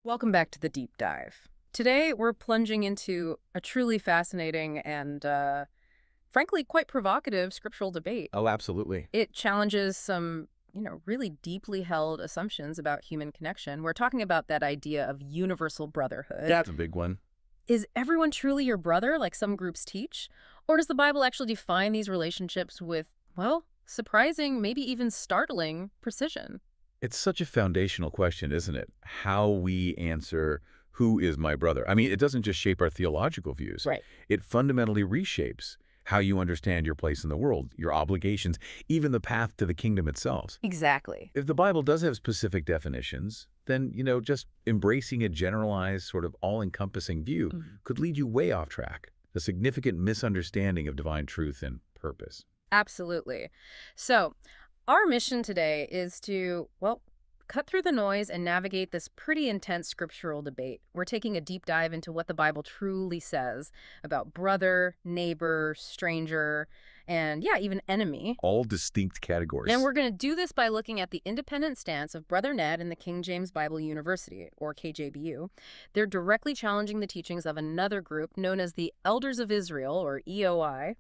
Welcome back to the deep dive. Today, we're plunging into a truly fascinating and, frankly, quite provocative scriptural debate. Oh, absolutely. It challenges some, really deeply held assumptions about human connection. We're talking about that idea of universal brotherhood. That's a big one. Is everyone truly your brother, like some groups teach? Or does the Bible actually define these relationships with, well, surprising, maybe even startling precision? It's such a foundational question, isn't it? How we answer who is my brother. I mean, it doesn't just shape our theological views. Right. It fundamentally reshapes how you understand your place in the world, your obligations, even the path to the kingdom itself. Exactly. If the Bible does have specific definitions, then, just embracing a generalized, sort of all-encompassing view could lead you way off track, a significant misunderstanding of divine truth and purpose. Absolutely. So, our mission today is to, well, cut through the noise and navigate this pretty intense scriptural debate. We're taking a deep dive into what the Bible truly says about brother, neighbor, stranger, and yeah, even enemy. All distinct And categories. we're going to do this by looking at the independent stance of Brother Ned and the King James Bible University, or KJBU. They're directly challenging the teachings of another group known as the Elders of Israel, or EOI.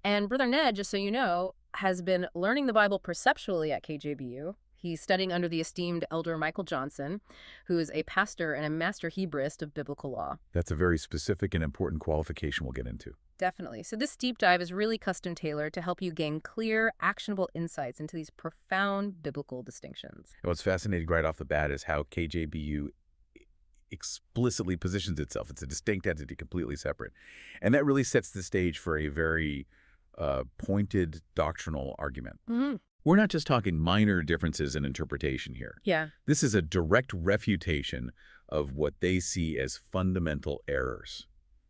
And Brother Ned, just so you know, has been learning the Bible perceptually at KJBU. He's studying under the esteemed Elder Michael Johnson, who is a pastor and a master Hebraist of biblical law. That's a very specific and important qualification we'll get into. Definitely. So this deep dive is really custom tailored to help you gain clear, actionable insights into these profound biblical distinctions. And what's fascinating right off the bat is how KJBU explicitly positions itself. It's a distinct entity, completely separate. And that really sets the stage for a very pointed doctrinal argument. We're not just talking minor differences in interpretation here. Yeah. This is a direct refutation of what they see as fundamental errors.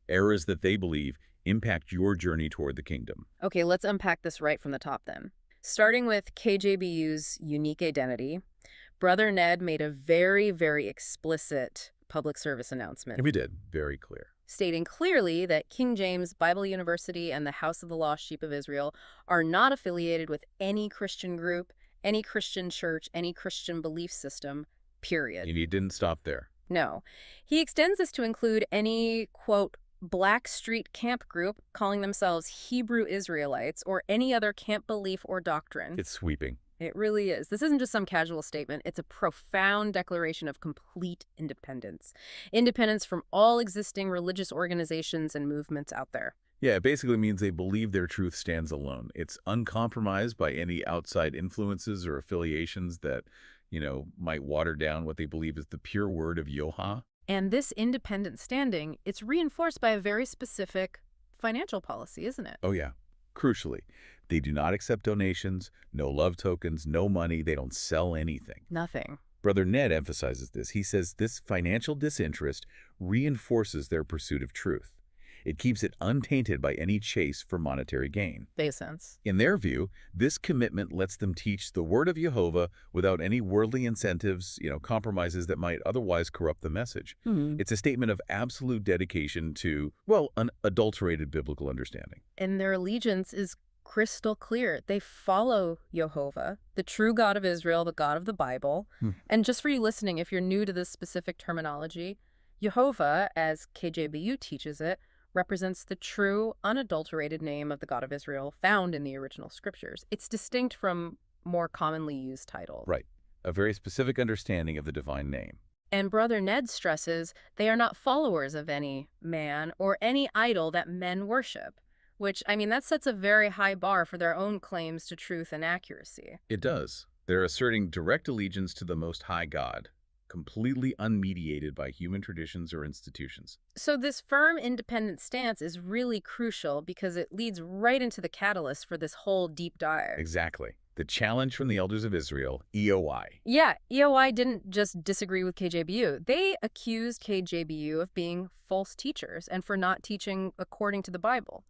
Errors that they believe impact your journey toward the kingdom. Okay, let's unpack this right from the top then. Starting with KJBU's unique identity, Brother Ned made a very, very explicit public service announcement, And we did. Very clear. stating clearly that King James Bible University and the House of the Lost Sheep of Israel are not affiliated with any Christian group, any Christian church, any Christian belief system, period. And he didn't stop there. No. He extends this to include any, quote, Black Street camp group calling themselves Hebrew Israelites or any other camp belief or doctrine. It's sweeping. It really is. This isn't just some casual statement. It's a profound declaration of complete independence. Independence from all existing religious organizations and movements out there. Yeah, it basically means they believe their truth stands alone. It's uncompromised by any outside influences or affiliations that, might water down what they believe is the pure word of Yoha. And this independent standing, it's reinforced by a very specific financial policy, isn't it? Oh, yeah. Crucially, they do not accept donations, no love tokens, no money. They don't sell anything. Nothing. Brother Ned emphasizes this. He says this financial disinterest reinforces their pursuit of truth. It keeps it untainted by any chase for monetary gain. Makes sense. In their view, this commitment lets them teach the word of Jehovah without any worldly incentives, compromises that might otherwise corrupt the message. It's a statement of absolute dedication to, well, unadulterated biblical understanding. And their allegiance is crystal clear. They follow Jehovah, the true God of Israel, the God of the Bible. And just for you listening, if you're new to this specific terminology, Jehovah, as KJBU teaches it, represents the true, unadulterated name of the God of Israel found in the original scriptures. It's distinct from more commonly used titles. Right. A very specific understanding of the divine name. And Brother Ned stresses they are not followers of any man or any idol that men worship, which, that sets a very high bar for their own claims to truth and accuracy. It does. They're asserting direct allegiance to the Most High God, completely unmediated by human traditions or institutions. So this firm, independent stance is really crucial because it leads right into the catalyst for this whole deep dive. Exactly. The challenge from the Elders of Israel, EOI. Yeah, EOI didn't just disagree with KJBU. They accused KJBU of being false teachers and for not teaching according to the Bible.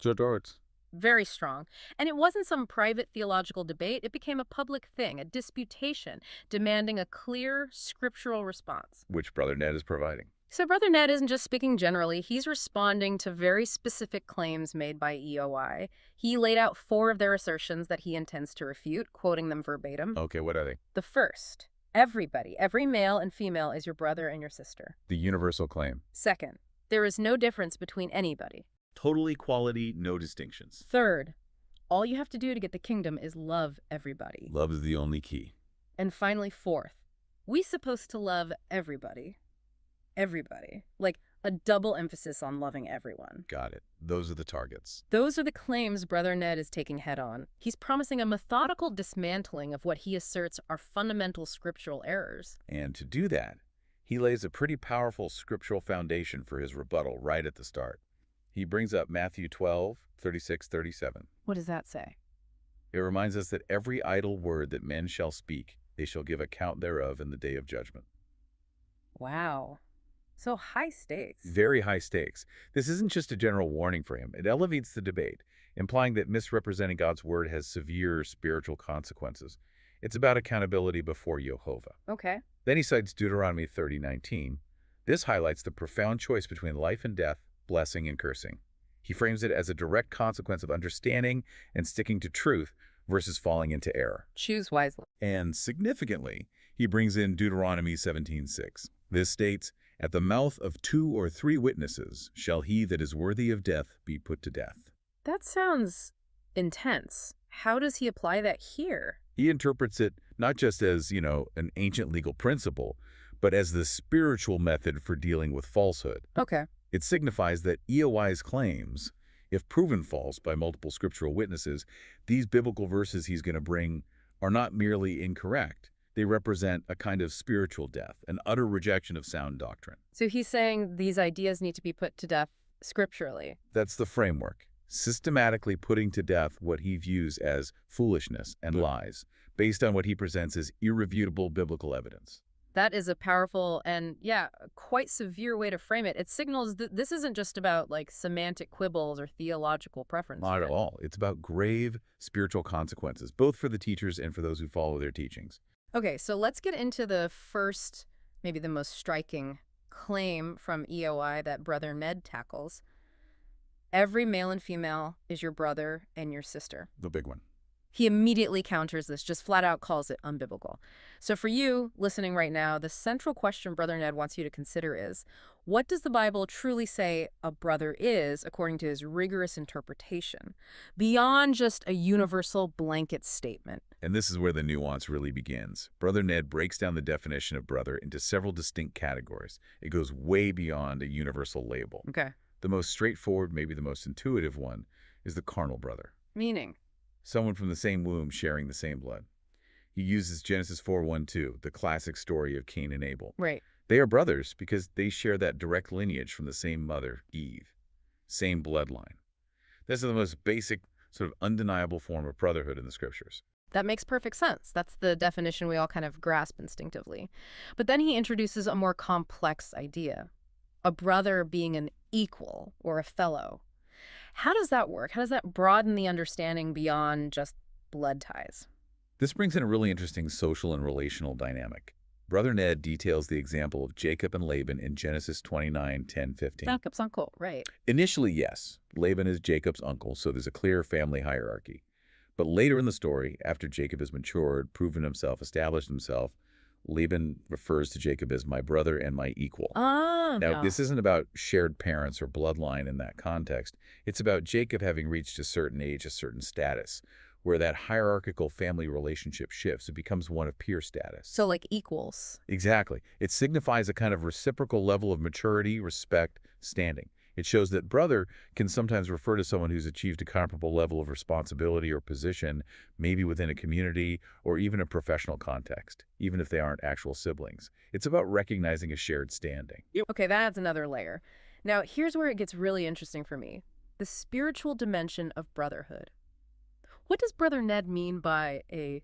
Very strong. And it wasn't some private theological debate. It became a public thing, a disputation, demanding a clear scriptural response. Which Brother Ned is providing. So Brother Ned isn't just speaking generally. He's responding to very specific claims made by EOI. He laid out 4 of their assertions that he intends to refute, quoting them verbatim. Okay, what are they? The first, Everybody, every male and female is your brother and your sister. The universal claim. Second, there is no difference between anybody. Total equality, no distinctions. Third, all you have to do to get the kingdom is love everybody. Love is the only key. And finally, fourth, we supposed to love everybody. Everybody. Like a double emphasis on loving everyone. Got it. Those are the targets. Those are the claims Brother Ned is taking head on. He's promising a methodical dismantling of what he asserts are fundamental scriptural errors. And to do that, he lays a pretty powerful scriptural foundation for his rebuttal right at the start. He brings up Matthew 12:36-37. What does that say? It reminds us that every idle word that men shall speak, they shall give account thereof in the day of judgment. Wow. So high stakes. Very high stakes. This isn't just a general warning for him. It elevates the debate, implying that misrepresenting God's word has severe spiritual consequences. It's about accountability before Jehovah. Okay. Then he cites Deuteronomy 30:19. This highlights the profound choice between life and death, blessing and cursing. He frames it as a direct consequence of understanding and sticking to truth versus falling into error. Choose wisely. And significantly, he brings in Deuteronomy 17:6. This states, "At the mouth of 2 or 3 witnesses shall he that is worthy of death be put to death." That sounds intense. How does he apply that here? He interprets it not just as, an ancient legal principle, but as the spiritual method for dealing with falsehood. Okay. It signifies that EOI's claims, if proven false by multiple scriptural witnesses, these biblical verses he's going to bring are not merely incorrect. They represent a kind of spiritual death, an utter rejection of sound doctrine. So he's saying these ideas need to be put to death scripturally. That's the framework, systematically putting to death what he views as foolishness and lies, based on what he presents as irrefutable biblical evidence. That is a powerful and, quite severe way to frame it. It signals that this isn't just about, semantic quibbles or theological preference. Not at all. It's about grave spiritual consequences, both for the teachers and for those who follow their teachings. Okay, so let's get into the first, maybe the most striking claim from EOI that Brother Ned tackles. Every male and female is your brother and your sister. The big one. He immediately counters this, just flat out calls it unbiblical. So for you, listening right now, the central question Brother Ned wants you to consider is, what does the Bible truly say a brother is according to his rigorous interpretation, beyond just a universal blanket statement? And this is where the nuance really begins. Brother Ned breaks down the definition of brother into several distinct categories. It goes way beyond a universal label. Okay. The most straightforward, maybe the most intuitive one, is the carnal brother. Meaning? Someone from the same womb sharing the same blood. He uses Genesis 4:1-2, the classic story of Cain and Abel. Right. They are brothers because they share that direct lineage from the same mother, Eve. Same bloodline. This is the most basic, sort of undeniable form of brotherhood in the scriptures. That makes perfect sense. That's the definition we all kind of grasp instinctively. But then he introduces a more complex idea, a brother being an equal or a fellow. How does that work? How does that broaden the understanding beyond just blood ties? This brings in a really interesting social and relational dynamic. Brother Ned details the example of Jacob and Laban in Genesis 29:10-15. Jacob's uncle, right. Initially, yes, Laban is Jacob's uncle, so there's a clear family hierarchy. But later in the story, after Jacob has matured, proven himself, established himself, Laban refers to Jacob as my brother and my equal. Now, this isn't about shared parents or bloodline in that context. It's about Jacob having reached a certain age, a certain status, where that hierarchical family relationship shifts. It becomes one of peer status. So like equals. Exactly. It signifies a kind of reciprocal level of maturity, respect, standing. It shows that brother can sometimes refer to someone who's achieved a comparable level of responsibility or position, maybe within a community or even a professional context, even if they aren't actual siblings. It's about recognizing a shared standing. Okay, that adds another layer. Now, here's where it gets really interesting for me. The spiritual dimension of brotherhood. What does Brother Ned mean by a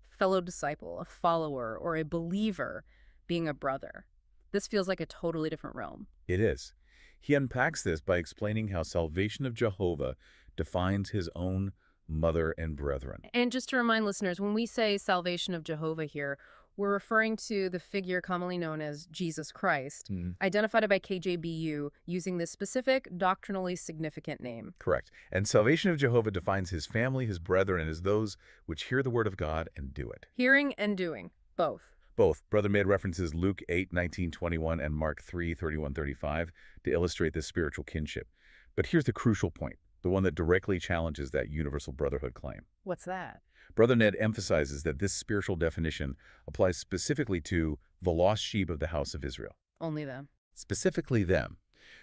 fellow disciple, a follower, or a believer being a brother? This feels like a totally different realm. It is. He unpacks this by explaining how salvation of Jehovah defines his own mother and brethren. And just to remind listeners, when we say salvation of Jehovah here, we're referring to the figure commonly known as Jesus Christ, identified by KJBU using this specific, doctrinally significant name. Correct. And salvation of Jehovah defines his family, his brethren, as those which hear the word of God and do it. Hearing and doing, both. Both. Brother Ned references Luke 8:19-21 and Mark 3:31-35 to illustrate this spiritual kinship. But here's the crucial point, the one that directly challenges that universal brotherhood claim. What's that? Brother Ned emphasizes that this spiritual definition applies specifically to the lost sheep of the house of Israel. Only them. Specifically them,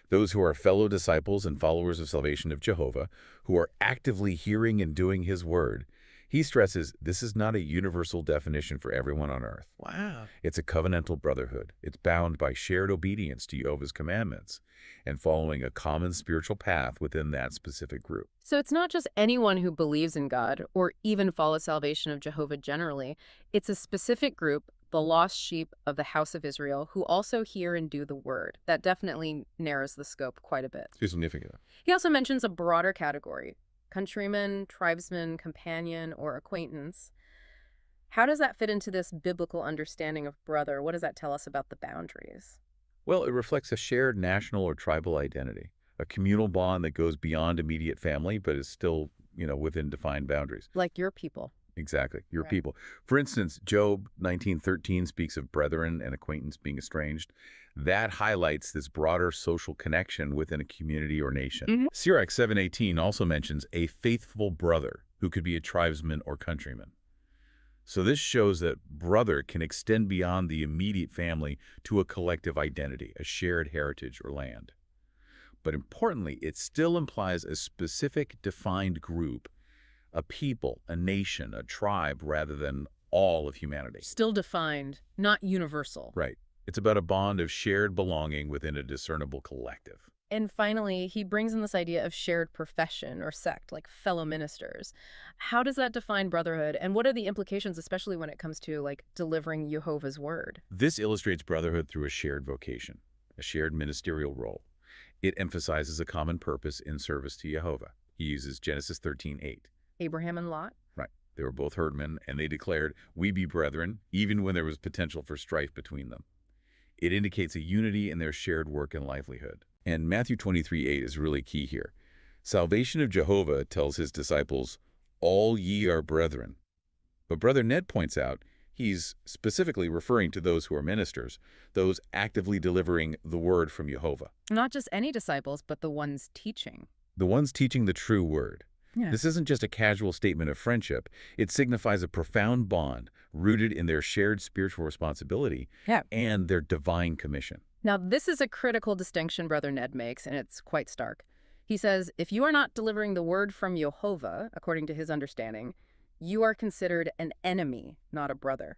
those who are fellow disciples and followers of salvation of Jehovah, who are actively hearing and doing his word. He stresses this is not a universal definition for everyone on earth. Wow. It's a covenantal brotherhood. It's bound by shared obedience to Jehovah's commandments and following a common spiritual path within that specific group. So it's not just anyone who believes in God or even follows salvation of Jehovah generally. It's a specific group, the lost sheep of the house of Israel, who also hear and do the word. That definitely narrows the scope quite a bit. It's significant. He also mentions a broader category: countryman, tribesman, companion, or acquaintance. How does that fit into this biblical understanding of brother? What does that tell us about the boundaries? Well, it reflects a shared national or tribal identity, a communal bond that goes beyond immediate family but is still, within defined boundaries. Like your people. Exactly, your Right. people. For instance, Job 19:13 speaks of brethren and acquaintance being estranged. That highlights this broader social connection within a community or nation. Sirach 7:18 also mentions a faithful brother who could be a tribesman or countryman. So this shows that brother can extend beyond the immediate family to a collective identity, a shared heritage or land. But importantly, it still implies a specific defined group, a people, a nation, a tribe, rather than all of humanity. Still defined, not universal. Right. It's about a bond of shared belonging within a discernible collective. And finally, he brings in this idea of shared profession or sect, like fellow ministers. How does that define brotherhood? And what are the implications, especially when it comes to delivering Jehovah's word? This illustrates brotherhood through a shared vocation, a shared ministerial role. It emphasizes a common purpose in service to Jehovah. He uses Genesis 13:8. Abraham and Lot? Right. They were both herdmen, and they declared, "We be brethren," even when there was potential for strife between them. It indicates a unity in their shared work and livelihood. And Matthew 23:8 is really key here. Salvation of Jehovah tells his disciples, "All ye are brethren." But Brother Ned points out he's specifically referring to those who are ministers, those actively delivering the word from Jehovah, Not just any disciples, but the ones teaching. the ones teaching the true word. Yeah. This isn't just a casual statement of friendship. It signifies a profound bond rooted in their shared spiritual responsibility Yeah. and their divine commission. Now, this is a critical distinction Brother Ned makes, and it's quite stark. He says, if you are not delivering the word from Jehovah, according to his understanding, you are considered an enemy, not a brother.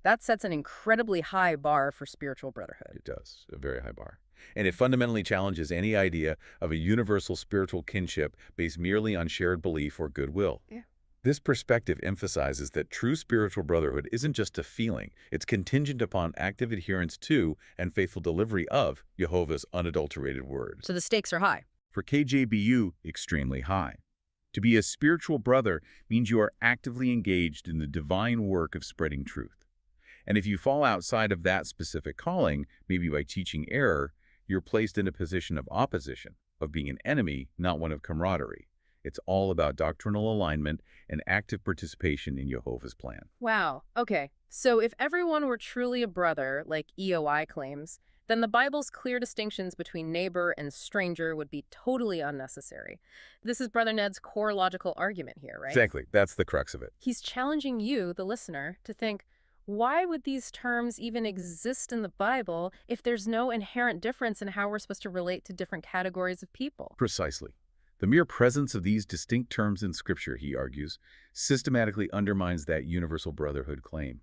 That sets an incredibly high bar for spiritual brotherhood. It does, a very high bar. And it fundamentally challenges any idea of a universal spiritual kinship based merely on shared belief or goodwill. Yeah. This perspective emphasizes that true spiritual brotherhood isn't just a feeling. It's contingent upon active adherence to and faithful delivery of Jehovah's unadulterated words. So the stakes are high. For KJBU, extremely high. To be a spiritual brother means you are actively engaged in the divine work of spreading truth. And if you fall outside of that specific calling, maybe by teaching error, you're placed in a position of opposition, of being an enemy, not one of camaraderie. It's all about doctrinal alignment and active participation in Jehovah's plan. Wow. Okay. So if everyone were truly a brother, like EOI claims, then the Bible's clear distinctions between neighbor and stranger would be totally unnecessary. This is Brother Ned's core logical argument here, right? Exactly. That's the crux of it. He's challenging you, the listener, to think, why would these terms even exist in the Bible if there's no inherent difference in how we're supposed to relate to different categories of people? Precisely. The mere presence of these distinct terms in Scripture, he argues, systematically undermines that universal brotherhood claim.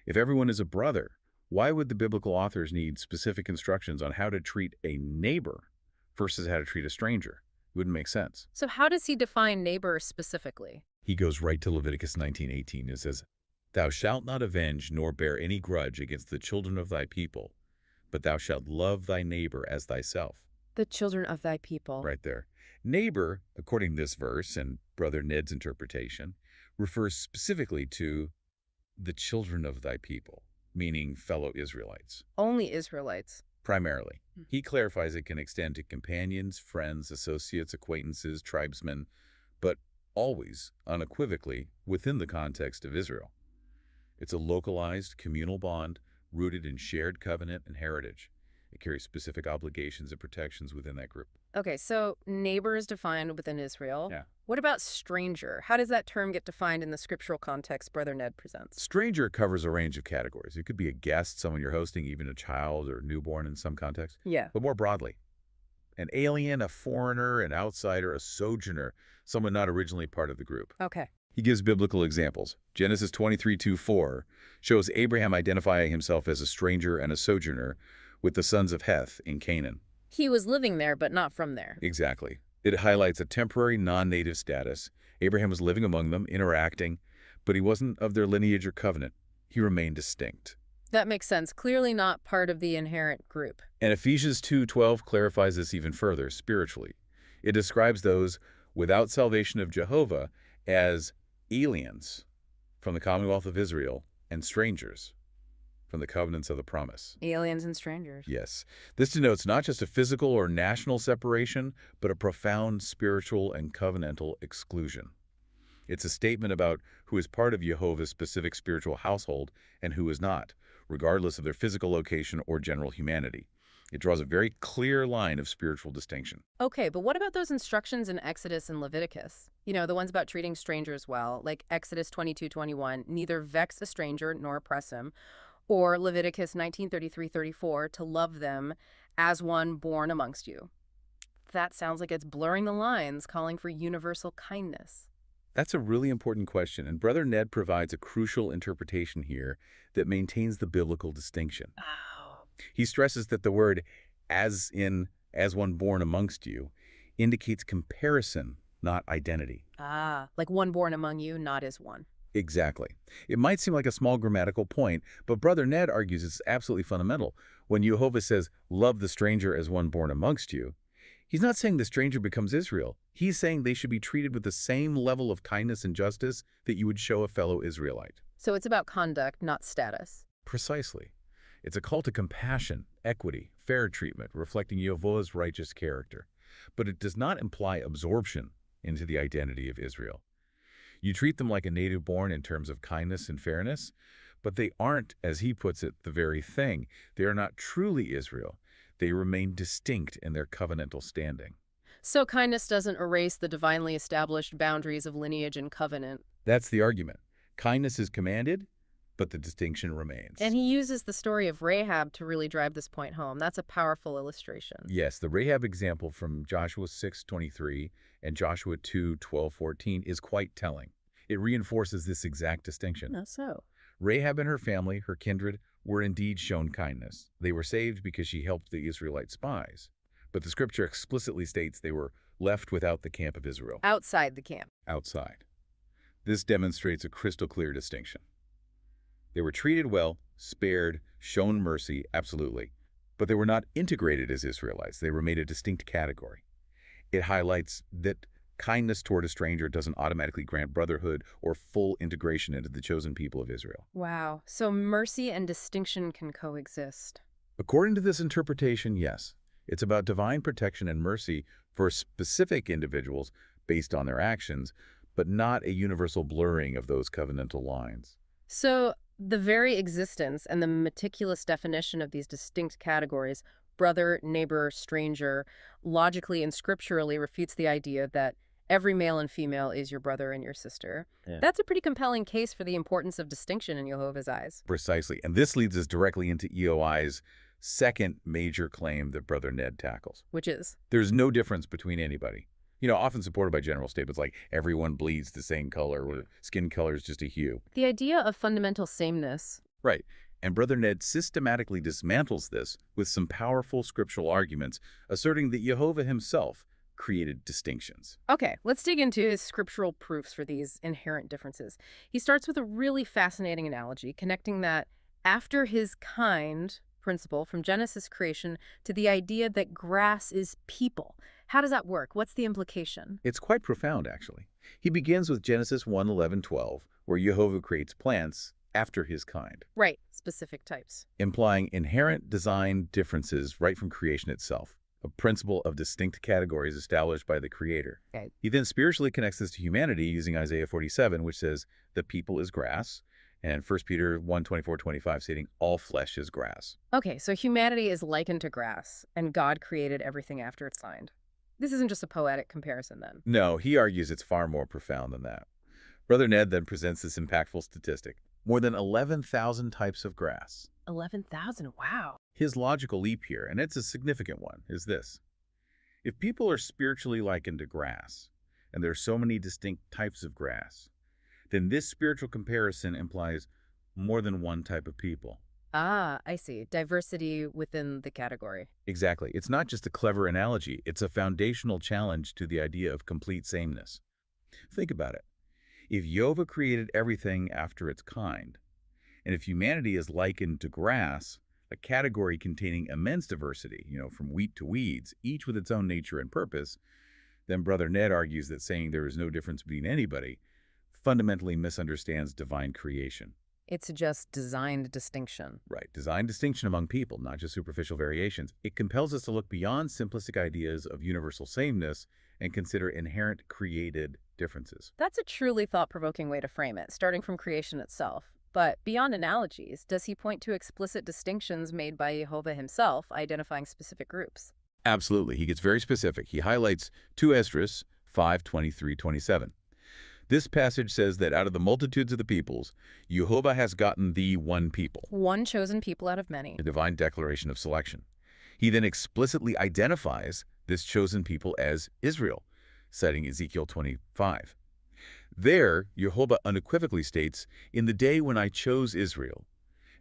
If everyone is a brother, why would the biblical authors need specific instructions on how to treat a neighbor versus how to treat a stranger? It wouldn't make sense. So how does he define neighbor specifically? He goes right to Leviticus 19:18 and says, "Thou shalt not avenge nor bear any grudge against the children of thy people, but thou shalt love thy neighbor as thyself." The children of thy people. Right there. Neighbor, according to this verse and Brother Ned's interpretation, refers specifically to the children of thy people, meaning fellow Israelites, Only Israelites. primarily. He clarifies it can extend to companions, friends, associates, acquaintances, tribesmen, but always, unequivocally, within the context of Israel. It's a localized, communal bond rooted in shared covenant and heritage. It carries specific obligations and protections within that group. Okay, so neighbor is defined within Israel. Yeah. What about stranger? How does that term get defined in the scriptural context Brother Ned presents? Stranger covers a range of categories. It could be a guest, someone you're hosting, even a child or newborn in some contexts. Yeah. But more broadly, an alien, a foreigner, an outsider, a sojourner, someone not originally part of the group. Okay. He gives biblical examples. Genesis 23:2-4 shows Abraham identifying himself as a stranger and a sojourner with the sons of Heth in Canaan. He was living there, but not from there. Exactly. It highlights a temporary non-native status. Abraham was living among them, interacting, but he wasn't of their lineage or covenant. He remained distinct. That makes sense. Clearly not part of the inherent group. And Ephesians 2:12 clarifies this even further spiritually. It describes those without salvation of Jehovah as aliens from the Commonwealth of Israel and strangers from the covenants of the promise. Aliens and strangers. Yes, this denotes not just a physical or national separation, but a profound spiritual and covenantal exclusion. It's a statement about who is part of Jehovah's specific spiritual household and who is not, regardless of their physical location or general humanity. It draws a very clear line of spiritual distinction. Okay, but what about those instructions in Exodus and Leviticus? You know, the ones about treating strangers well, like Exodus 22:21, neither vex a stranger nor oppress him, or Leviticus 19:33-34, to love them as one born amongst you. That sounds like it's blurring the lines, calling for universal kindness. That's a really important question, and Brother Ned provides a crucial interpretation here that maintains the biblical distinction. Oh. He stresses that the word as in, as one born amongst you, indicates comparison, not identity. Ah, like one born among you, not as one. Exactly. It might seem like a small grammatical point, but Brother Ned argues it's absolutely fundamental. When Jehovah says, love the stranger as one born amongst you, he's not saying the stranger becomes Israel. He's saying they should be treated with the same level of kindness and justice that you would show a fellow Israelite. So it's about conduct, not status. Precisely. It's a call to compassion, equity, fair treatment, reflecting Jehovah's righteous character. But it does not imply absorption into the identity of Israel. You treat them like a native born in terms of kindness and fairness, but they aren't, as he puts it, the very thing. They are not truly Israel. They remain distinct in their covenantal standing. So kindness doesn't erase the divinely established boundaries of lineage and covenant. That's the argument. Kindness is commanded, but the distinction remains. And he uses the story of Rahab to really drive this point home. That's a powerful illustration. Yes, the Rahab example from Joshua 6:23 and Joshua 2:12-14 is quite telling. It reinforces this exact distinction. How so? Rahab and her family, her kindred, were indeed shown kindness. They were saved because she helped the Israelite spies. But the scripture explicitly states they were left without the camp of Israel. Outside the camp. Outside. This demonstrates a crystal clear distinction. They were treated well, spared, shown mercy, absolutely. But they were not integrated as Israelites. They were made a distinct category. It highlights that kindness toward a stranger doesn't automatically grant brotherhood or full integration into the chosen people of Israel. Wow. So mercy and distinction can coexist. According to this interpretation, yes. It's about divine protection and mercy for specific individuals based on their actions, but not a universal blurring of those covenantal lines. So the very existence and the meticulous definition of these distinct categories, brother, neighbor, stranger, logically and scripturally refutes the idea that every male and female is your brother and your sister. Yeah. That's a pretty compelling case for the importance of distinction in Jehovah's eyes. Precisely. And this leads us directly into EOI's second major claim that Brother Ned tackles. Which is? There's no difference between anybody. You know, often supported by general statements like everyone bleeds the same color or skin color is just a hue. The idea of fundamental sameness. Right. And Brother Ned systematically dismantles this with some powerful scriptural arguments, asserting that Jehovah himself created distinctions. Okay, let's dig into his scriptural proofs for these inherent differences. He starts with a really fascinating analogy, connecting that after his kind principle from Genesis creation to the idea that grass is people. How does that work? What's the implication? It's quite profound, actually. He begins with Genesis 1:11-12, where Jehovah creates plants after his kind. Right, specific types. Implying inherent design differences right from creation itself, a principle of distinct categories established by the Creator. Okay. He then spiritually connects this to humanity using Isaiah 47, which says, the people is grass, And 1 Peter 1:24-25 stating, all flesh is grass. Okay, so humanity is likened to grass, and God created everything after it's signed. This isn't just a poetic comparison, then. No, he argues it's far more profound than that. Brother Ned then presents this impactful statistic. More than 11,000 types of grass. 11,000, wow. His logical leap here, and it's a significant one, is this. If people are spiritually likened to grass, and there are so many distinct types of grass, then this spiritual comparison implies more than one type of people. Ah, I see. Diversity within the category. Exactly. It's not just a clever analogy. It's a foundational challenge to the idea of complete sameness. Think about it. If Jehovah created everything after its kind, and if humanity is likened to grass, a category containing immense diversity, from wheat to weeds, each with its own nature and purpose, then Brother Ned argues that saying there is no difference between anybody fundamentally misunderstands divine creation. It's just designed distinction. Right. Design distinction among people, not just superficial variations. It compels us to look beyond simplistic ideas of universal sameness and consider inherent created differences. That's a truly thought-provoking way to frame it, starting from creation itself. But beyond analogies, does he point to explicit distinctions made by Jehovah himself, identifying specific groups? Absolutely. He gets very specific. He highlights 2 Esdras 5:23-27. This passage says that out of the multitudes of the peoples, Jehovah has gotten thee one people. One chosen people out of many. A divine declaration of selection. He then explicitly identifies this chosen people as Israel, citing Ezekiel 25. There, Jehovah unequivocally states, in the day when I chose Israel,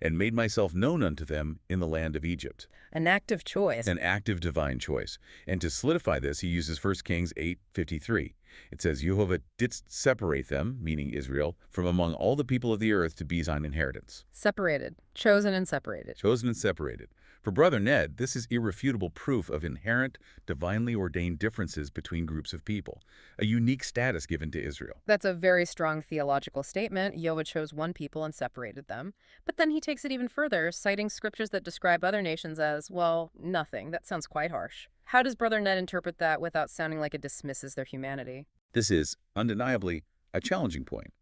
and made myself known unto them in the land of Egypt. An active choice. An active divine choice. And to solidify this, he uses 1 Kings 8:53. It says, Jehovah didst separate them, meaning Israel, from among all the people of the earth to be thine inheritance. Separated. Chosen and separated. Chosen and separated. For Brother Ned, this is irrefutable proof of inherent, divinely ordained differences between groups of people, a unique status given to Israel. That's a very strong theological statement. Jehovah chose one people and separated them. But then he takes it even further, citing scriptures that describe other nations as, well, nothing. That sounds quite harsh. How does Brother Ned interpret that without sounding like it dismisses their humanity? This is, undeniably, a challenging point.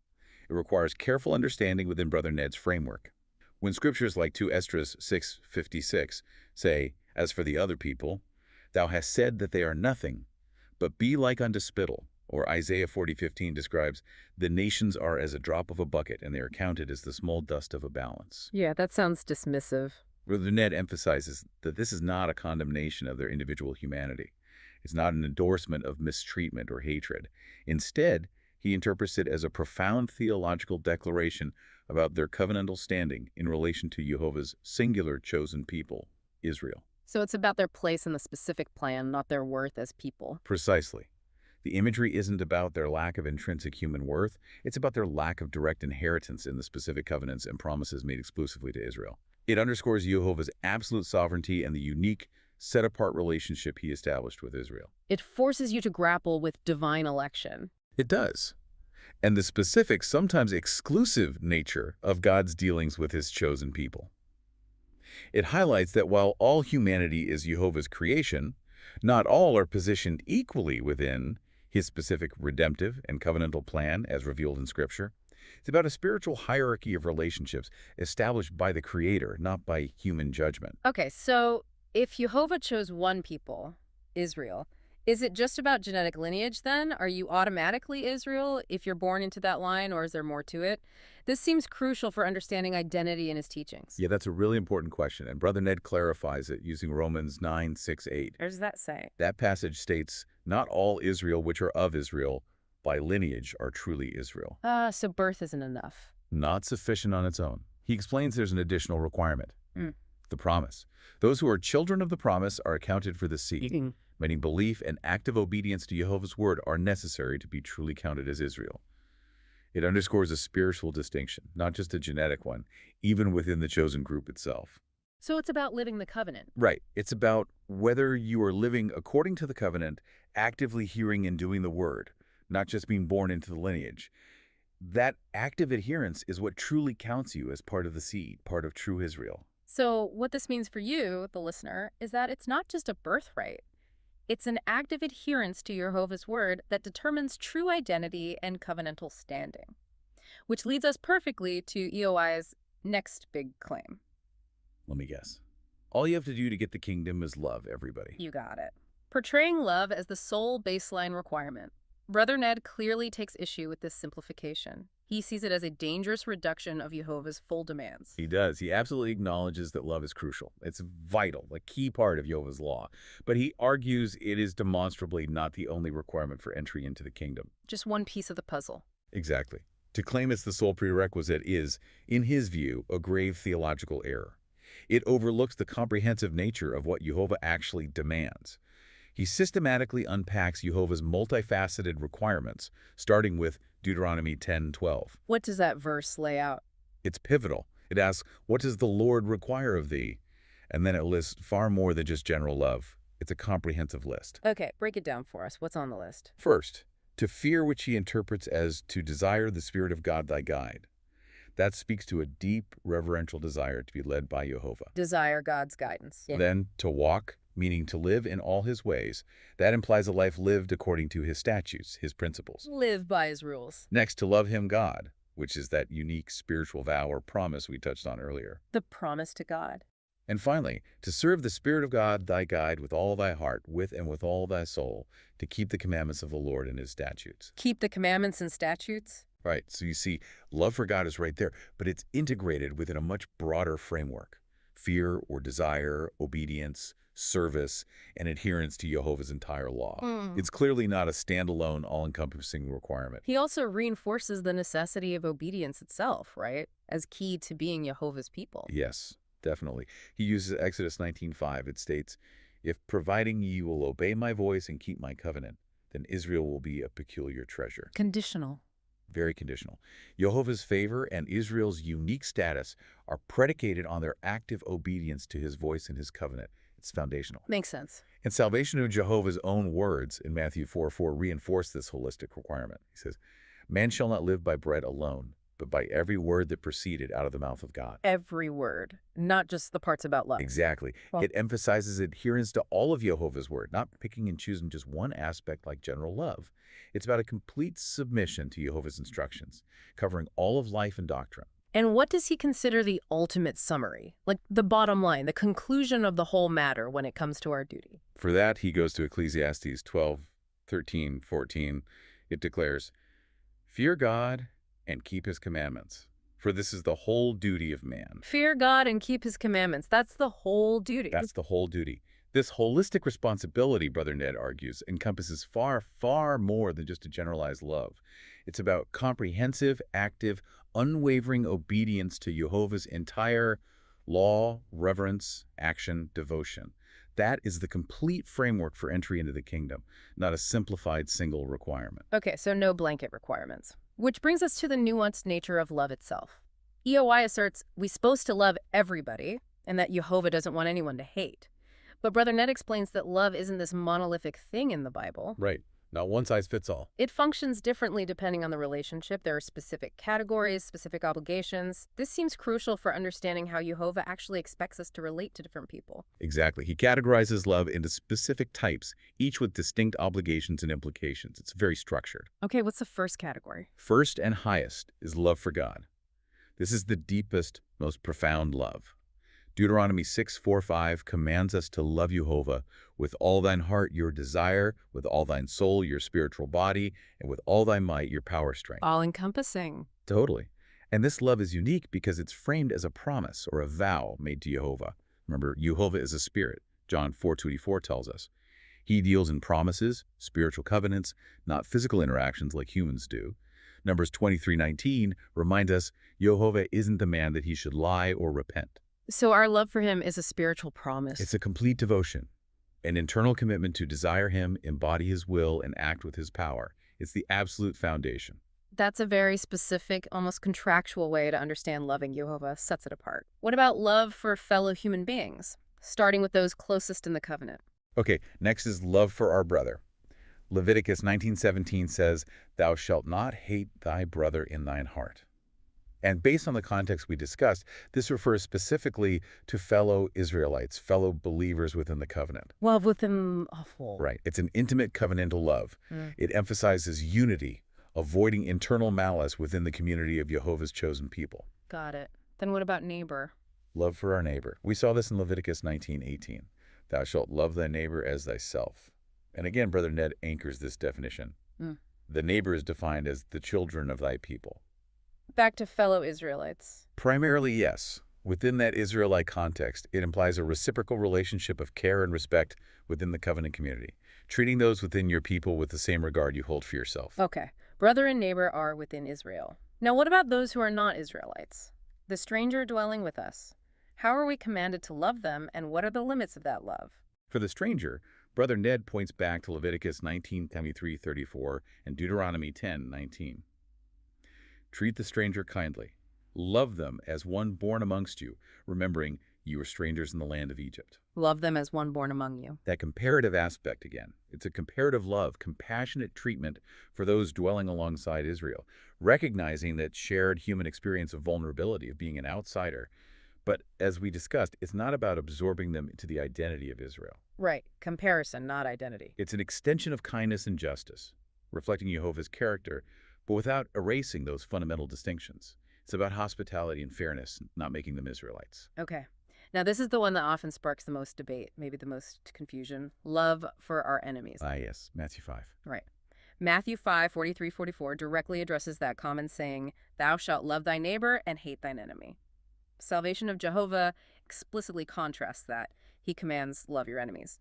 It requires careful understanding within Brother Ned's framework. When scriptures like 2 Esdras 6:56 say, as for the other people, thou hast said that they are nothing, but be like unto spittle, or Isaiah 40:15 describes, the nations are as a drop of a bucket, and they are counted as the small dust of a balance. Yeah, that sounds dismissive. Brother Ned emphasizes that this is not a condemnation of their individual humanity. It's not an endorsement of mistreatment or hatred. Instead, he interprets it as a profound theological declaration about their covenantal standing in relation to Jehovah's singular chosen people, Israel. So it's about their place in the specific plan, not their worth as people. Precisely. The imagery isn't about their lack of intrinsic human worth. It's about their lack of direct inheritance in the specific covenants and promises made exclusively to Israel. It underscores Jehovah's absolute sovereignty and the unique, set-apart relationship he established with Israel. It forces you to grapple with divine election. It does. And the specific, sometimes exclusive nature of God's dealings with his chosen people. It highlights that while all humanity is Jehovah's creation, not all are positioned equally within his specific redemptive and covenantal plan as revealed in Scripture. It's about a spiritual hierarchy of relationships established by the Creator, not by human judgment. Okay, so if Jehovah chose one people, Israel, is it just about genetic lineage then? Are you automatically Israel if you're born into that line, or is there more to it? This seems crucial for understanding identity in his teachings. Yeah, that's a really important question, and Brother Ned clarifies it using Romans 9:6-8. What does that say? That passage states, not all Israel which are of Israel by lineage are truly Israel. So birth isn't enough. Not sufficient on its own. He explains there's an additional requirement. Mm. The promise. Those who are children of the promise are accounted for the seed. Mm. Meaning belief and active obedience to Jehovah's word are necessary to be truly counted as Israel. It underscores a spiritual distinction, not just a genetic one, even within the chosen group itself. So it's about living the covenant. Right. It's about whether you are living according to the covenant, actively hearing and doing the word, not just being born into the lineage. That active adherence is what truly counts you as part of the seed, part of true Israel. So what this means for you, the listener, is that it's not just a birthright. It's an active adherence to Jehovah's word that determines true identity and covenantal standing. Which leads us perfectly to EOI's next big claim. Let me guess. All you have to do to get the kingdom is love everybody. You got it. Portraying love as the sole baseline requirement. Brother Ned clearly takes issue with this simplification. He sees it as a dangerous reduction of Jehovah's full demands. He does. He absolutely acknowledges that love is crucial. It's vital, a key part of Jehovah's law. But he argues it is demonstrably not the only requirement for entry into the kingdom. Just one piece of the puzzle. Exactly. To claim it's the sole prerequisite is, in his view, a grave theological error. It overlooks the comprehensive nature of what Jehovah actually demands. He systematically unpacks Jehovah's multifaceted requirements, starting with Deuteronomy 10:12. What does that verse lay out? It's pivotal. It asks, what does the Lord require of thee? And then it lists far more than just general love. It's a comprehensive list. Okay, break it down for us. What's on the list? First, to fear, which he interprets as to desire the Spirit of God thy guide. That speaks to a deep, reverential desire to be led by Jehovah. Desire God's guidance. Yeah. Then, to walk, meaning to live in all his ways. That implies a life lived according to his statutes, his principles. Live by his rules. Next, to love him, God, which is that unique spiritual vow or promise we touched on earlier. The promise to God. And finally, to serve the Spirit of God, thy guide, with all thy heart, with and with all thy soul, to keep the commandments of the Lord and his statutes. Keep the commandments and statutes? Right, so you see, love for God is right there, but it's integrated within a much broader framework. Fear or desire, obedience, service, and adherence to Jehovah's entire law. It's clearly not a standalone, all-encompassing requirement. He also reinforces the necessity of obedience itself, right? As key to being Jehovah's people. Yes, definitely. He uses Exodus 19:5. It states, if providing ye will obey my voice and keep my covenant, then Israel will be a peculiar treasure. Conditional. Very conditional. Jehovah's favor and Israel's unique status are predicated on their active obedience to his voice and his covenant. It's foundational. Makes sense. And salvation of Jehovah's own words in Matthew 4:4 reinforce this holistic requirement. He says, man shall not live by bread alone, but by every word that proceeded out of the mouth of God. Every word, not just the parts about love. Exactly. Well, it emphasizes adherence to all of Jehovah's word, not picking and choosing just one aspect like general love. It's about a complete submission to Jehovah's instructions, covering all of life and doctrine. and what does he consider the ultimate summary? Like the bottom line, the conclusion of the whole matter when it comes to our duty? For that, he goes to Ecclesiastes 12:13-14. It declares, fear God and keep his commandments, for this is the whole duty of man. Fear God and keep his commandments. That's the whole duty. That's the whole duty. This holistic responsibility, Brother Ned argues, encompasses far, far more than just a generalized love. It's about comprehensive, active, unwavering obedience to Jehovah's entire law, reverence, action, devotion. That is the complete framework for entry into the kingdom, not a simplified single requirement. Okay, so no blanket requirements. Which brings us to the nuanced nature of love itself. EOI asserts we're supposed to love everybody and that Jehovah doesn't want anyone to hate. But Brother Ned explains that love isn't this monolithic thing in the Bible. Right. Not one size fits all. It functions differently depending on the relationship. There are specific categories, specific obligations. This seems crucial for understanding how Jehovah actually expects us to relate to different people. Exactly. He categorizes love into specific types, each with distinct obligations and implications. It's very structured. Okay, what's the first category? First and highest is love for God. This is the deepest, most profound love. Deuteronomy 6:4-5 commands us to love Jehovah with all thine heart, your desire, with all thine soul, your spiritual body, and with all thy might, your power strength. All-encompassing. Totally. And this love is unique because it's framed as a promise or a vow made to Jehovah. Remember, Jehovah is a spirit. John 4:24 tells us. He deals in promises, spiritual covenants, not physical interactions like humans do. Numbers 23:19 reminds us Jehovah isn't the man that he should lie or repent. So our love for him is a spiritual promise. It's a complete devotion, an internal commitment to desire him, embody his will, and act with his power. It's the absolute foundation. That's a very specific, almost contractual way to understand loving Jehovah. Sets it apart. What about love for fellow human beings, starting with those closest in the covenant? Okay, next is love for our brother. Leviticus 19:17 says, thou shalt not hate thy brother in thine heart. And based on the context we discussed, this refers specifically to fellow Israelites, fellow believers within the covenant. Love within a whole. Right. It's an intimate covenantal love. It emphasizes unity, avoiding internal malice within the community of Jehovah's chosen people. Got it. Then what about neighbor? Love for our neighbor. We saw this in Leviticus 19:18. Thou shalt love thy neighbor as thyself. And again, Brother Ned anchors this definition. Mm. The neighbor is defined as the children of thy people. Back to fellow Israelites. Primarily, yes. Within that Israelite context, it implies a reciprocal relationship of care and respect within the covenant community, treating those within your people with the same regard you hold for yourself. Okay. Brother and neighbor are within Israel. Now, what about those who are not Israelites? The stranger dwelling with us. How are we commanded to love them, and what are the limits of that love? For the stranger, Brother Ned points back to Leviticus 19:33-34 and Deuteronomy 10:19. Treat the stranger kindly. Love them as one born amongst you, remembering you were strangers in the land of Egypt. Love them as one born among you. That comparative aspect again. It's a comparative love, compassionate treatment for those dwelling alongside Israel, recognizing that shared human experience of vulnerability, of being an outsider. But as we discussed, it's not about absorbing them into the identity of Israel. Right. Comparison, not identity. It's an extension of kindness and justice, reflecting Jehovah's character, but without erasing those fundamental distinctions. It's about hospitality and fairness, not making them Israelites. Okay. Now, this is the one that often sparks the most debate, maybe the most confusion. Love for our enemies. Yes, Matthew 5. Right. Matthew 5:43-44 directly addresses that common saying, thou shalt love thy neighbor and hate thine enemy. Salvation of Jehovah explicitly contrasts that. He commands, love your enemies.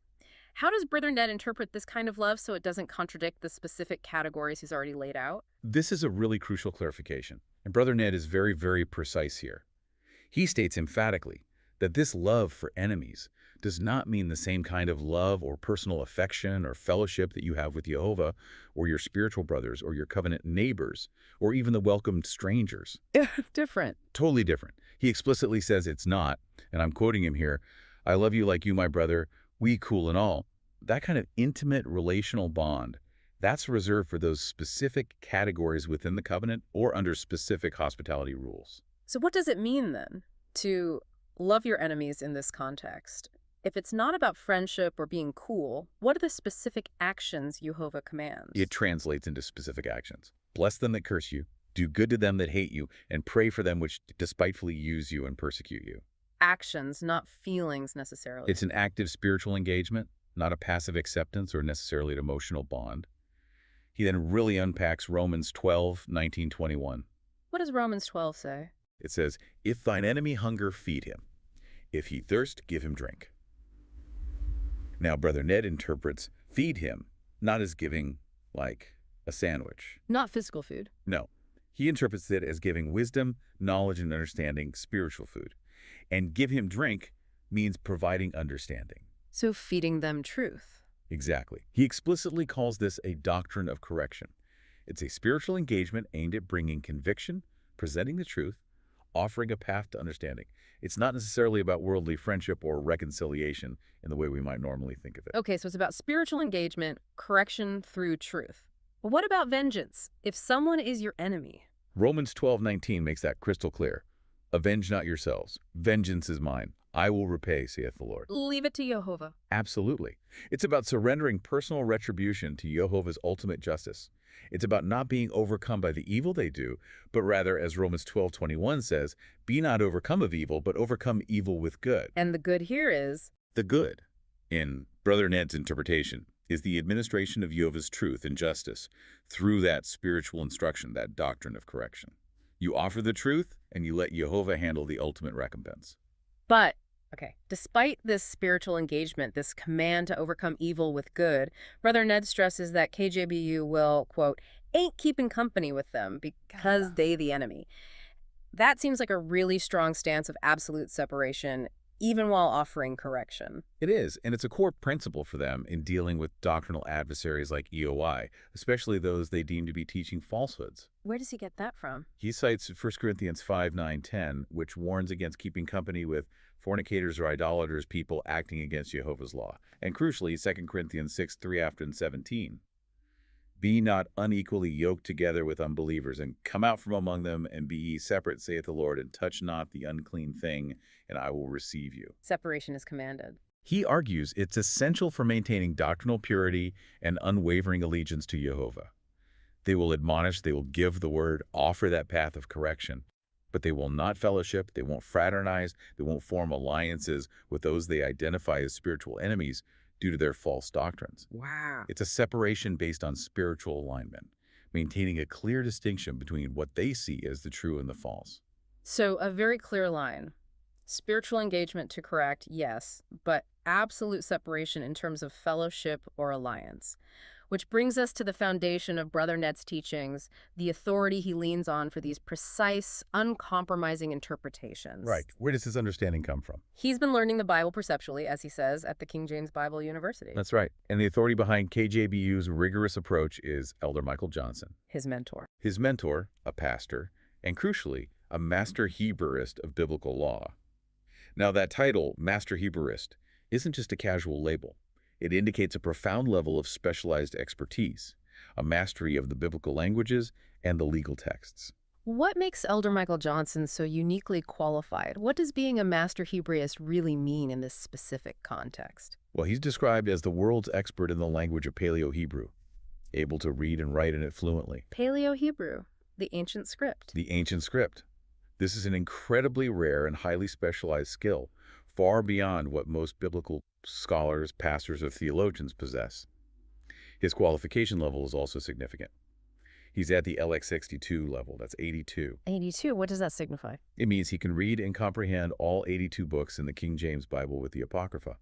How does Brother Ned interpret this kind of love so it doesn't contradict the specific categories he's already laid out? This is a really crucial clarification, and Brother Ned is very, very precise here. He states emphatically that this love for enemies does not mean the same kind of love or personal affection or fellowship that you have with Jehovah or your spiritual brothers or your covenant neighbors or even the welcomed strangers. Different. Totally different. He explicitly says it's not, and I'm quoting him here, I love you like you, my brother, we cool and all. That kind of intimate relational bond, that's reserved for those specific categories within the covenant or under specific hospitality rules. So what does it mean then to love your enemies in this context? If it's not about friendship or being cool, what are the specific actions Jehovah commands? It translates into specific actions. Bless them that curse you, do good to them that hate you, and pray for them which despitefully use you and persecute you. Actions, not feelings necessarily. It's an active spiritual engagement, not a passive acceptance or necessarily an emotional bond. He then really unpacks Romans 12:19-21. What does Romans 12 say? It says, if thine enemy hunger, feed him. If he thirst, give him drink. Now, Brother Ned interprets feed him not as giving, like, a sandwich. Not physical food. No. He interprets it as giving wisdom, knowledge, and understanding, spiritual food. And give him drink means providing understanding. So feeding them truth. Exactly. He explicitly calls this a doctrine of correction. It's a spiritual engagement aimed at bringing conviction, presenting the truth, offering a path to understanding. It's not necessarily about worldly friendship or reconciliation in the way we might normally think of it. Okay, so it's about spiritual engagement, correction through truth. But what about vengeance? If someone is your enemy? Romans 12:19 makes that crystal clear. Avenge not yourselves. Vengeance is mine. I will repay, saith the Lord. Leave it to Jehovah. Absolutely. It's about surrendering personal retribution to Jehovah's ultimate justice. It's about not being overcome by the evil they do, but rather, as Romans 12:21 says, be not overcome of evil, but overcome evil with good. And the good here is? The good, in Brother Ned's interpretation, is the administration of Jehovah's truth and justice through that spiritual instruction, that doctrine of correction. You offer the truth, and you let Jehovah handle the ultimate recompense. But, okay, despite this spiritual engagement, this command to overcome evil with good, Brother Ned stresses that KJBU will, quote, ain't keeping company with them because they the enemy. That seems like a really strong stance of absolute separation, even while offering correction. It is, and it's a core principle for them in dealing with doctrinal adversaries like EOI, especially those they deem to be teaching falsehoods. Where does he get that from? He cites 1 Corinthians 5:9-10, which warns against keeping company with fornicators or idolaters, people acting against Jehovah's law. And crucially, 2 Corinthians 6:3-17. Be not unequally yoked together with unbelievers, and come out from among them, and be ye separate, saith the Lord, and touch not the unclean thing, and I will receive you. Separation is commanded. He argues it's essential for maintaining doctrinal purity and unwavering allegiance to Jehovah. They will admonish, they will give the word, offer that path of correction. But they will not fellowship, they won't fraternize, they won't form alliances with those they identify as spiritual enemies due to their false doctrines. Wow. It's a separation based on spiritual alignment, maintaining a clear distinction between what they see as the true and the false. So a very clear line. Spiritual engagement to correct, yes, but absolute separation in terms of fellowship or alliance. Which brings us to the foundation of Brother Ned's teachings, the authority he leans on for these precise, uncompromising interpretations. Right. Where does this understanding come from? He's been learning the Bible perceptually, as he says, at the King James Bible University. That's right. And the authority behind KJBU's rigorous approach is Elder Michael Johnson. His mentor. His mentor, a pastor, and crucially, a master Hebraist of biblical law. Now, that title, Master Hebraist, isn't just a casual label. It indicates a profound level of specialized expertise, a mastery of the biblical languages and the legal texts. What makes Elder Michael Johnson so uniquely qualified? What does being a master Hebraist really mean in this specific context? Well, he's described as the world's expert in the language of Paleo-Hebrew, able to read and write in it fluently. Paleo-Hebrew, the ancient script. The ancient script. This is an incredibly rare and highly specialized skill, far beyond what most biblical scholars, pastors, or theologians possess. His qualification level is also significant. He's at the LX62 level, that's 82. 82, what does that signify? It means he can read and comprehend all 82 books in the King James Bible with the Apocrypha.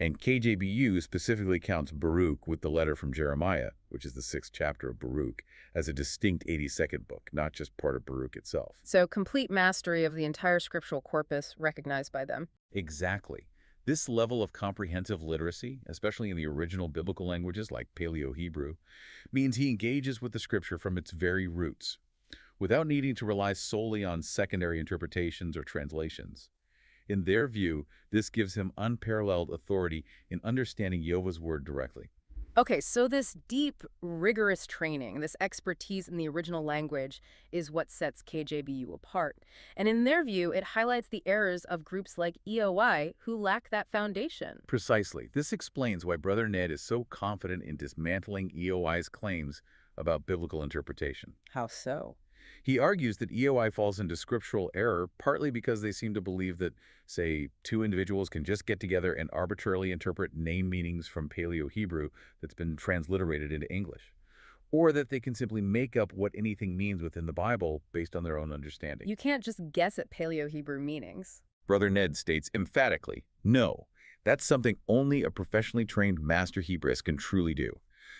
And KJBU specifically counts Baruch with the letter from Jeremiah, which is the 6th chapter of Baruch, as a distinct 82nd book, not just part of Baruch itself. So complete mastery of the entire scriptural corpus recognized by them. Exactly. This level of comprehensive literacy, especially in the original biblical languages like Paleo-Hebrew, means he engages with the scripture from its very roots, without needing to rely solely on secondary interpretations or translations. In their view, this gives him unparalleled authority in understanding Jehovah's word directly. Okay, so this deep, rigorous training, this expertise in the original language is what sets KJBU apart. And in their view, it highlights the errors of groups like EOI who lack that foundation. Precisely. This explains why Brother Ned is so confident in dismantling EOI's claims about biblical interpretation. How so? He argues that EOI falls into scriptural error partly because they seem to believe that, say, two individuals can just get together and arbitrarily interpret name meanings from Paleo-Hebrew that's been transliterated into English, or that they can simply make up what anything means within the Bible based on their own understanding. You can't just guess at Paleo-Hebrew meanings. Brother Ned states emphatically, no, that's something only a professionally trained master Hebraist can truly do.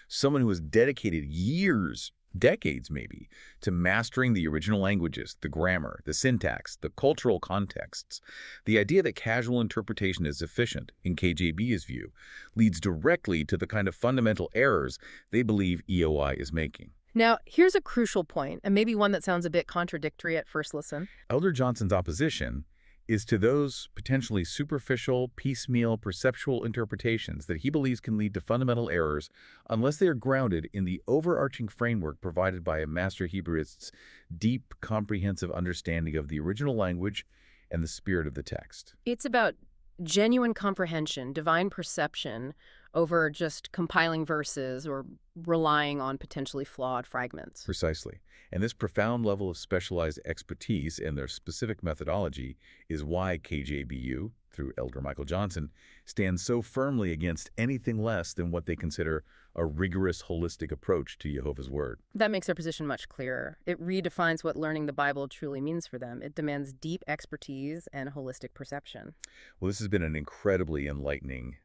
Someone who has dedicated years, decades maybe, to mastering the original languages, the grammar, the syntax, the cultural contexts. The idea that casual interpretation is efficient, in KJB's view, leads directly to the kind of fundamental errors they believe EOI is making. Now, here's a crucial point, and maybe one that sounds a bit contradictory at first listen. Elder Johnson's opposition is to those potentially superficial, piecemeal, perceptual interpretations that he believes can lead to fundamental errors unless they are grounded in the overarching framework provided by a master Hebraist's deep, comprehensive understanding of the original language and the spirit of the text. It's about genuine comprehension, divine perception, over just compiling verses or relying on potentially flawed fragments. Precisely. And this profound level of specialized expertise and their specific methodology is why KJBU, through Elder Michael Johnson, stands so firmly against anything less than what they consider a rigorous, holistic approach to Jehovah's Word. That makes their position much clearer. It redefines what learning the Bible truly means for them. It demands deep expertise and holistic perception. Well, this has been an incredibly enlightening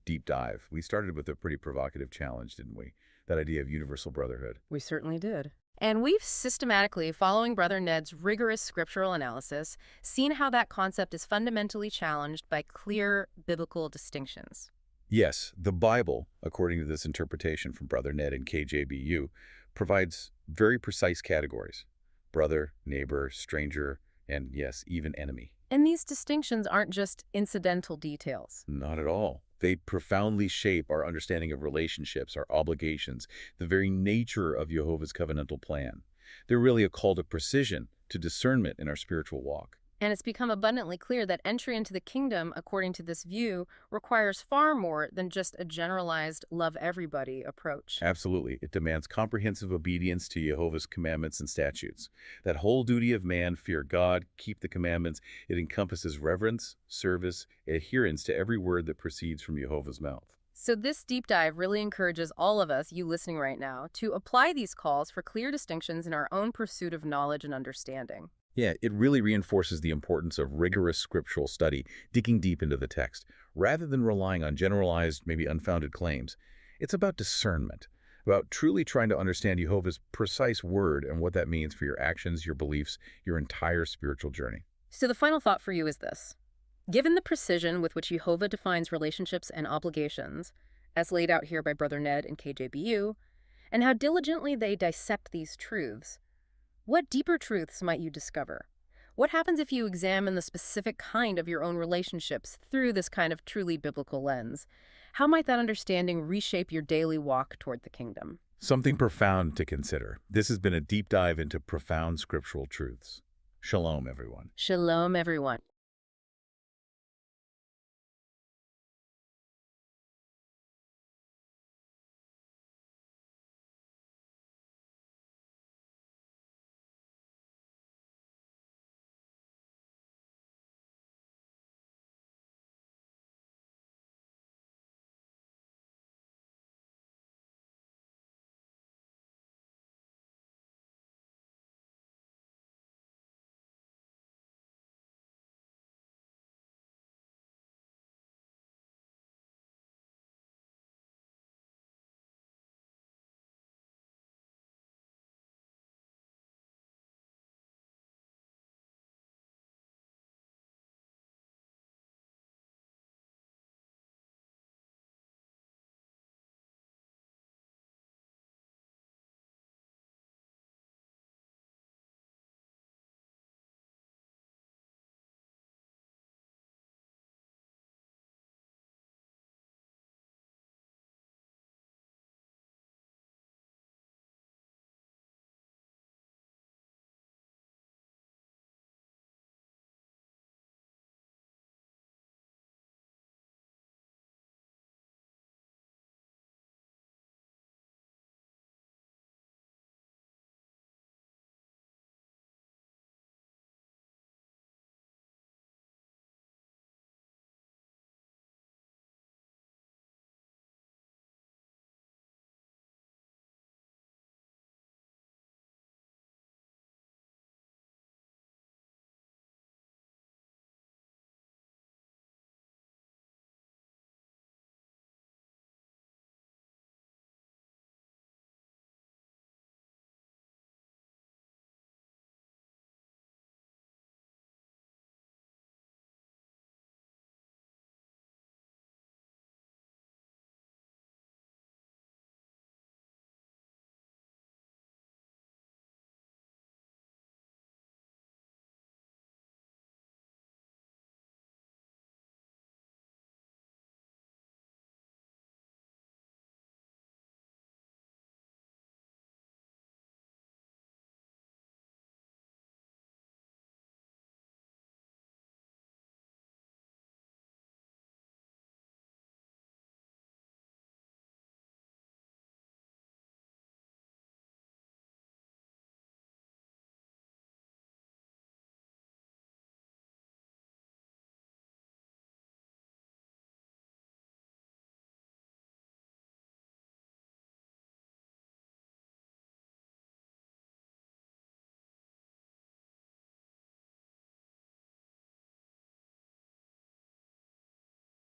deep dive. We started with a pretty provocative challenge, didn't we? That idea of universal brotherhood. We certainly did. And we've systematically, following Brother Ned's rigorous scriptural analysis, seen how that concept is fundamentally challenged by clear biblical distinctions. Yes, the Bible, according to this interpretation from Brother Ned and KJBU, provides very precise categories: brother, neighbor, stranger, and yes, even enemy. And these distinctions aren't just incidental details. Not at all. They profoundly shape our understanding of relationships, our obligations, the very nature of Jehovah's covenantal plan. They're really a call to precision, to discernment in our spiritual walk. And it's become abundantly clear that entry into the kingdom, according to this view, requires far more than just a generalized love everybody approach. Absolutely. It demands comprehensive obedience to Jehovah's commandments and statutes. That whole duty of man, fear God, keep the commandments, it encompasses reverence, service, adherence to every word that proceeds from Jehovah's mouth. So, this deep dive really encourages all of us, you listening right now, to apply these calls for clear distinctions in our own pursuit of knowledge and understanding. Yeah, it really reinforces the importance of rigorous scriptural study, digging deep into the text, rather than relying on generalized, maybe unfounded claims. It's about discernment, about truly trying to understand Jehovah's precise word and what that means for your actions, your beliefs, your entire spiritual journey. So, the final thought for you is this. Given the precision with which Jehovah defines relationships and obligations, as laid out here by Brother Ned and KJBU, and how diligently they dissect these truths, what deeper truths might you discover? What happens if you examine the specific kind of your own relationships through this kind of truly biblical lens? How might that understanding reshape your daily walk toward the kingdom? Something profound to consider. This has been a deep dive into profound scriptural truths. Shalom, everyone. Shalom, everyone.